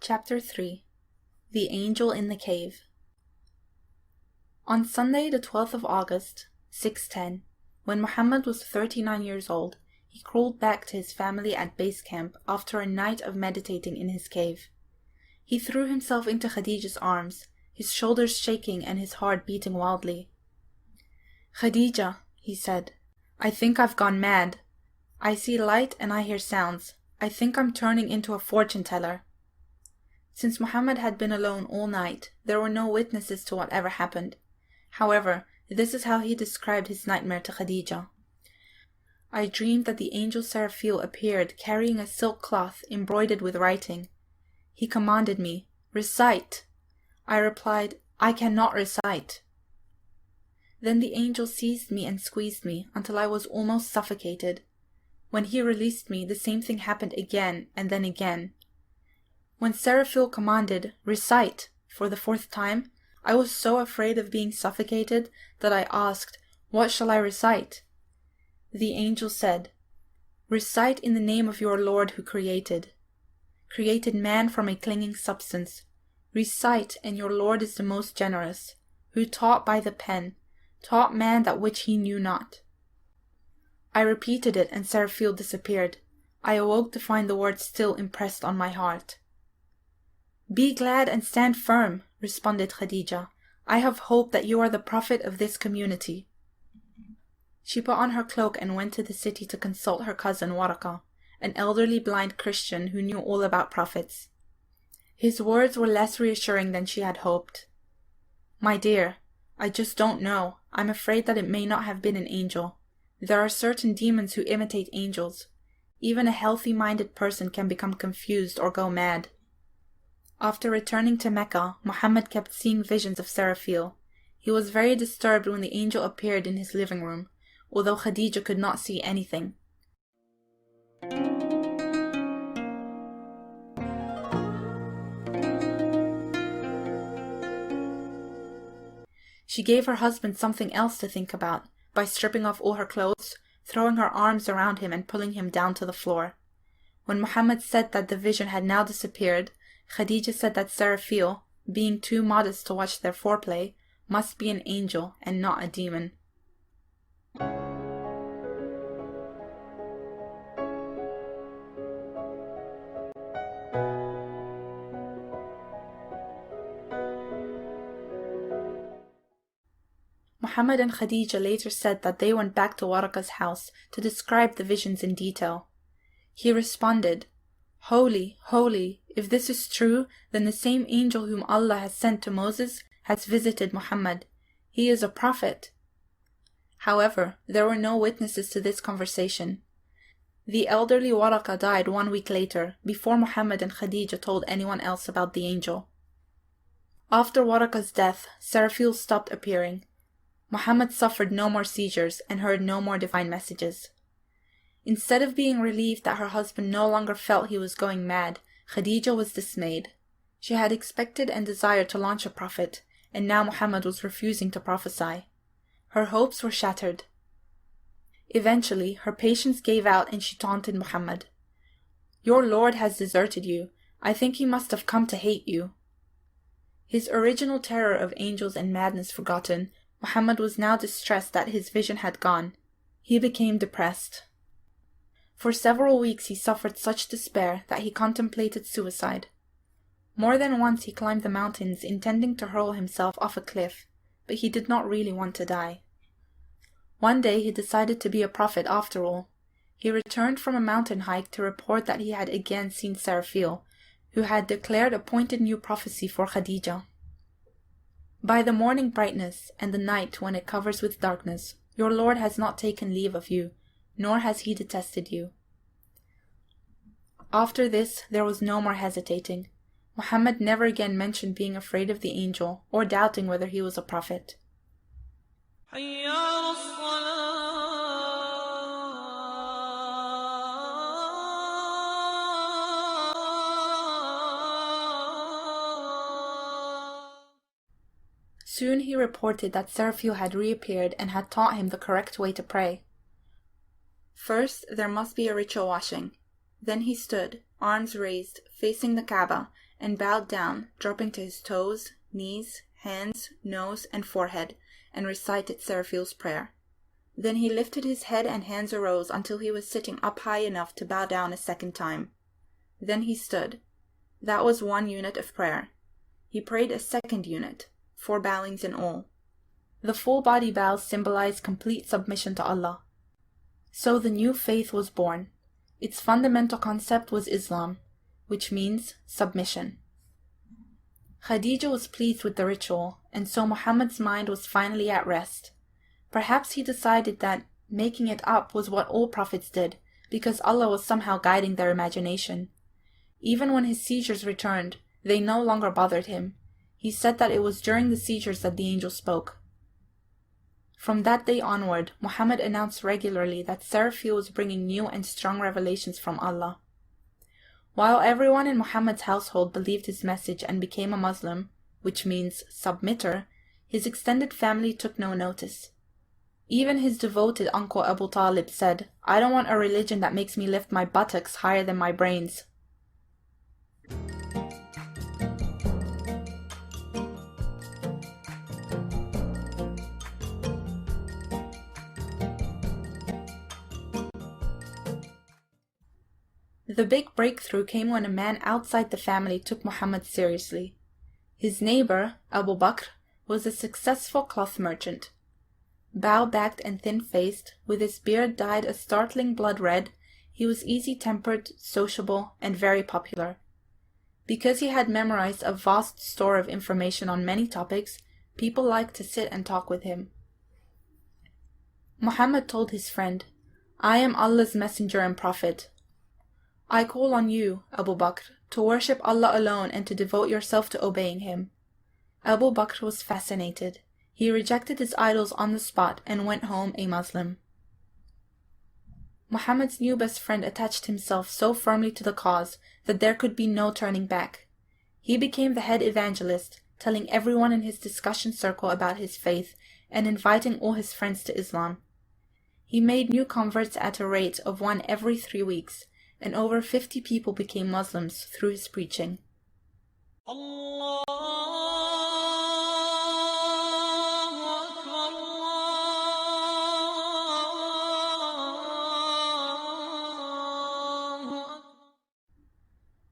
Chapter 3 The Angel in the Cave. On Sunday, the 12th of August, 610, when Muhammad was 39 years old, he crawled back to his family at base camp after a night of meditating in his cave. He threw himself into Khadija's arms, his shoulders shaking and his heart beating wildly. "Khadija," he said, "I think I've gone mad. I see light and I hear sounds. I think I'm turning into a fortune teller." Since Muhammad had been alone all night, there were no witnesses to whatever happened. However, this is how he described his nightmare to Khadija. "I dreamed that the angel Seraphil appeared carrying a silk cloth embroidered with writing. He commanded me, 'Recite!' I replied, 'I cannot recite.' Then the angel seized me and squeezed me until I was almost suffocated. When he released me, the same thing happened again and then again. When Seraphil commanded, 'Recite!' for the fourth time, I was so afraid of being suffocated that I asked, 'What shall I recite?' The angel said, 'Recite in the name of your Lord who created man from a clinging substance. Recite, and your Lord is the most generous, who taught by the pen, taught man that which he knew not.' I repeated it, and Seraphil disappeared. I awoke to find the words still impressed on my heart. 'Be glad and stand firm,' responded Khadija. 'I have hope that you are the prophet of this community.' She put on her cloak and went to the city to consult her cousin Waraka, an elderly blind Christian who knew all about prophets. His words were less reassuring than she had hoped. 'My dear, I just don't know. I'm afraid that it may not have been an angel. There are certain demons who imitate angels. Even a healthy-minded person can become confused or go mad.' After returning to Mecca, Muhammad kept seeing visions of Seraphil. He was very disturbed when the angel appeared in his living room, although Khadija could not see anything. She gave her husband something else to think about by stripping off all her clothes, throwing her arms around him and pulling him down to the floor. When Muhammad said that the vision had now disappeared, Khadija said that Seraphil, being too modest to watch their foreplay, must be an angel and not a demon. Muhammad and Khadija later said that they went back to Waraka's house to describe the visions in detail. He responded, "Holy, holy, if this is true, then the same angel whom Allah has sent to Moses has visited Muhammad. He is a prophet." However, there were no witnesses to this conversation. The elderly Waraka died 1 week later, before Muhammad and Khadija told anyone else about the angel. After Waraka's death, Seraphil stopped appearing. Muhammad suffered no more seizures and heard no more divine messages. Instead of being relieved that her husband no longer felt he was going mad, Khadija was dismayed. She had expected and desired to launch a prophet, and now Muhammad was refusing to prophesy. Her hopes were shattered. Eventually, her patience gave out and she taunted Muhammad. "Your Lord has deserted you. I think he must have come to hate you." His original terror of angels and madness forgotten, Muhammad was now distressed that his vision had gone. He became depressed. For several weeks he suffered such despair that he contemplated suicide. More than once he climbed the mountains intending to hurl himself off a cliff, but he did not really want to die. One day he decided to be a prophet after all. He returned from a mountain hike to report that he had again seen Seraphil, who had declared a pointed new prophecy for Khadija. "By the morning brightness and the night when it covers with darkness, your Lord has not taken leave of you, nor has he detested you." After this, there was no more hesitating. Muhammad never again mentioned being afraid of the angel or doubting whether he was a prophet. Soon he reported that Seraphil had reappeared and had taught him the correct way to pray. First, there must be a ritual washing. Then he stood, arms raised, facing the Kaaba, and bowed down, dropping to his toes, knees, hands, nose, and forehead, and recited Seraphil's prayer. Then he lifted his head and hands arose until he was sitting up high enough to bow down a second time. Then he stood. That was one unit of prayer. He prayed a second unit, 4 bowings in all. The full body bows symbolized complete submission to Allah. So the new faith was born. Its fundamental concept was Islam, which means submission. Khadija was pleased with the ritual, and so Muhammad's mind was finally at rest. Perhaps he decided that making it up was what all prophets did, because Allah was somehow guiding their imagination. Even when his seizures returned, they no longer bothered him. He said that it was during the seizures that the angel spoke. From that day onward, Muhammad announced regularly that Seraphil was bringing new and strong revelations from Allah. While everyone in Muhammad's household believed his message and became a Muslim, which means submitter, his extended family took no notice. Even his devoted uncle Abu Talib said, "I don't want a religion that makes me lift my buttocks higher than my brains." The big breakthrough came when a man outside the family took Muhammad seriously. His neighbor, Abu Bakr, was a successful cloth merchant. Bow-backed and thin-faced, with his beard dyed a startling blood red, he was easy-tempered, sociable, and very popular. Because he had memorized a vast store of information on many topics, people liked to sit and talk with him. Muhammad told his friend, "I am Allah's messenger and prophet. I call on you, Abu Bakr, to worship Allah alone and to devote yourself to obeying Him." Abu Bakr was fascinated. He rejected his idols on the spot and went home a Muslim. Muhammad's new best friend attached himself so firmly to the cause that there could be no turning back. He became the head evangelist, telling everyone in his discussion circle about his faith and inviting all his friends to Islam. He made new converts at a rate of 1 every 3 weeks, and over 50 people became Muslims through his preaching.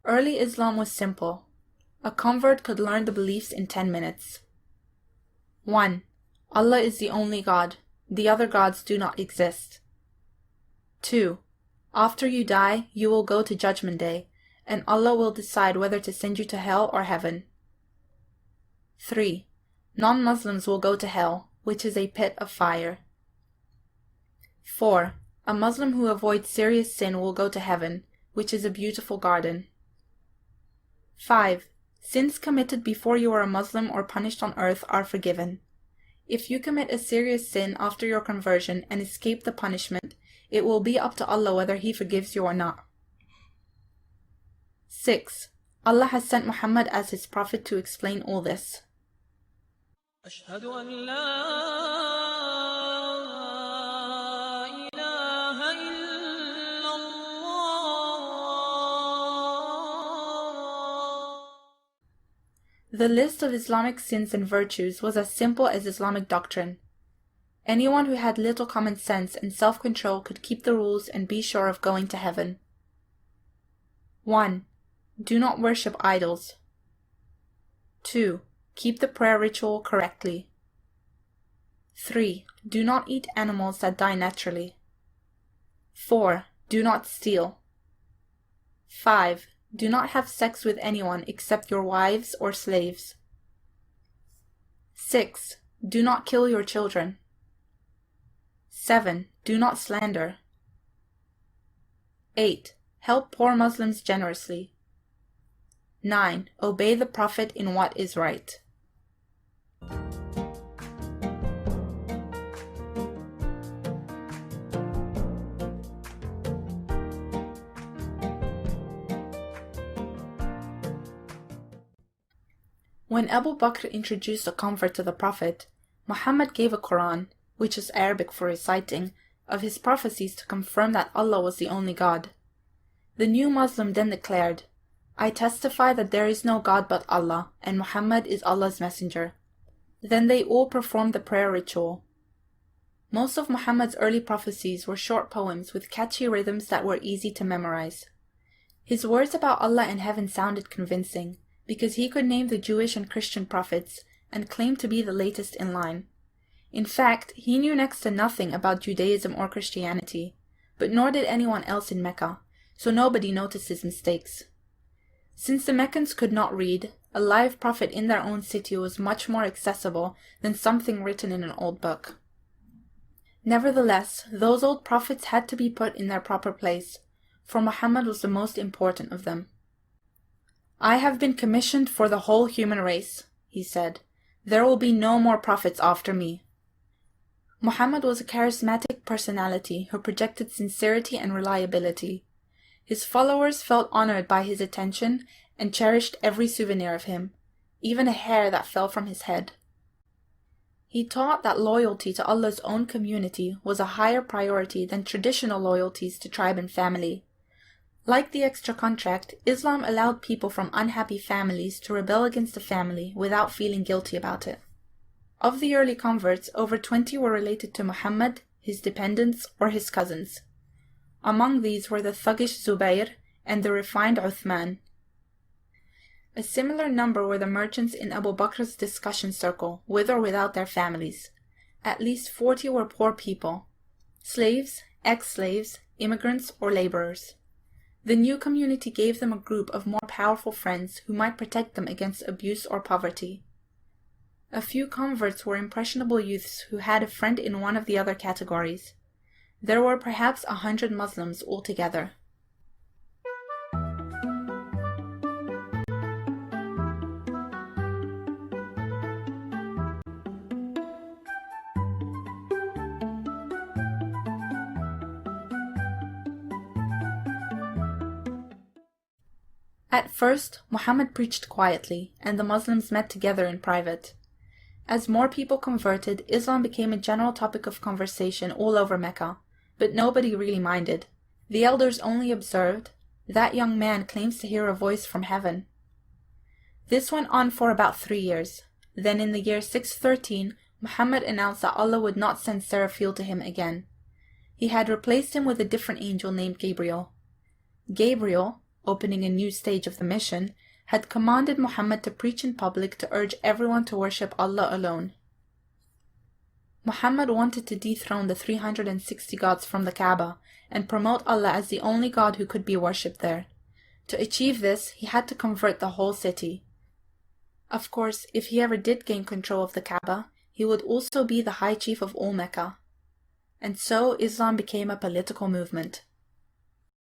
Early Islam was simple. A convert could learn the beliefs in 10 minutes. 1. Allah is the only God. The other gods do not exist. 2. After you die, you will go to Judgment Day, and Allah will decide whether to send you to hell or heaven. 3. Non-Muslims will go to hell, which is a pit of fire. 4. A Muslim who avoids serious sin will go to heaven, which is a beautiful garden. 5. Sins committed before you are a Muslim or punished on earth are forgiven. If you commit a serious sin after your conversion and escape the punishment, it will be up to Allah whether He forgives you or not. 6. Allah has sent Muhammad as His prophet to explain all this. The list of Islamic sins and virtues was as simple as Islamic doctrine. Anyone who had little common sense and self-control could keep the rules and be sure of going to heaven. 1. Do not worship idols. 2. Keep the prayer ritual correctly. 3. Do not eat animals that die naturally. 4. Do not steal. 5. Do not have sex with anyone except your wives or slaves. 6. Do not kill your children. 7. Do not slander. 8. Help poor Muslims generously. 9. Obey the Prophet in what is right. When Abu Bakr introduced a convert to the Prophet, Muhammad gave a Quran, which is Arabic for reciting, of his prophecies to confirm that Allah was the only God. The new Muslim then declared, "I testify that there is no God but Allah, and Muhammad is Allah's messenger." Then they all performed the prayer ritual. Most of Muhammad's early prophecies were short poems with catchy rhythms that were easy to memorize. His words about Allah and heaven sounded convincing, because he could name the Jewish and Christian prophets and claimed to be the latest in line. In fact, he knew next to nothing about Judaism or Christianity, but nor did anyone else in Mecca, so nobody noticed his mistakes. Since the Meccans could not read, a live prophet in their own city was much more accessible than something written in an old book. Nevertheless, those old prophets had to be put in their proper place, for Muhammad was the most important of them. "I have been commissioned for the whole human race," he said. "There will be no more prophets after me." Muhammad was a charismatic personality who projected sincerity and reliability. His followers felt honored by his attention and cherished every souvenir of him, even a hair that fell from his head. He taught that loyalty to Allah's own community was a higher priority than traditional loyalties to tribe and family. Like the extra contract, Islam allowed people from unhappy families to rebel against the family without feeling guilty about it. Of the early converts, over 20 were related to Muhammad, his dependents, or his cousins. Among these were the thuggish Zubayr and the refined Uthman. A similar number were the merchants in Abu Bakr's discussion circle, with or without their families. At least 40 were poor people, slaves, ex-slaves, immigrants, or laborers. The new community gave them a group of more powerful friends who might protect them against abuse or poverty. A few converts were impressionable youths who had a friend in one of the other categories. There were perhaps 100 Muslims altogether. At first, Muhammad preached quietly, and the Muslims met together in private. As more people converted, Islam became a general topic of conversation all over Mecca, but nobody really minded. The elders only observed, "That young man claims to hear a voice from heaven." This went on for about 3 years. Then in the year 613, Muhammad announced that Allah would not send Seraphil to him again. He had replaced him with a different angel named Gabriel. Gabriel, opening a new stage of the mission, had commanded Muhammad to preach in public to urge everyone to worship Allah alone. Muhammad wanted to dethrone the 360 gods from the Kaaba and promote Allah as the only God who could be worshipped there. To achieve this, he had to convert the whole city. Of course, if he ever did gain control of the Kaaba, he would also be the high chief of all Mecca. And so Islam became a political movement.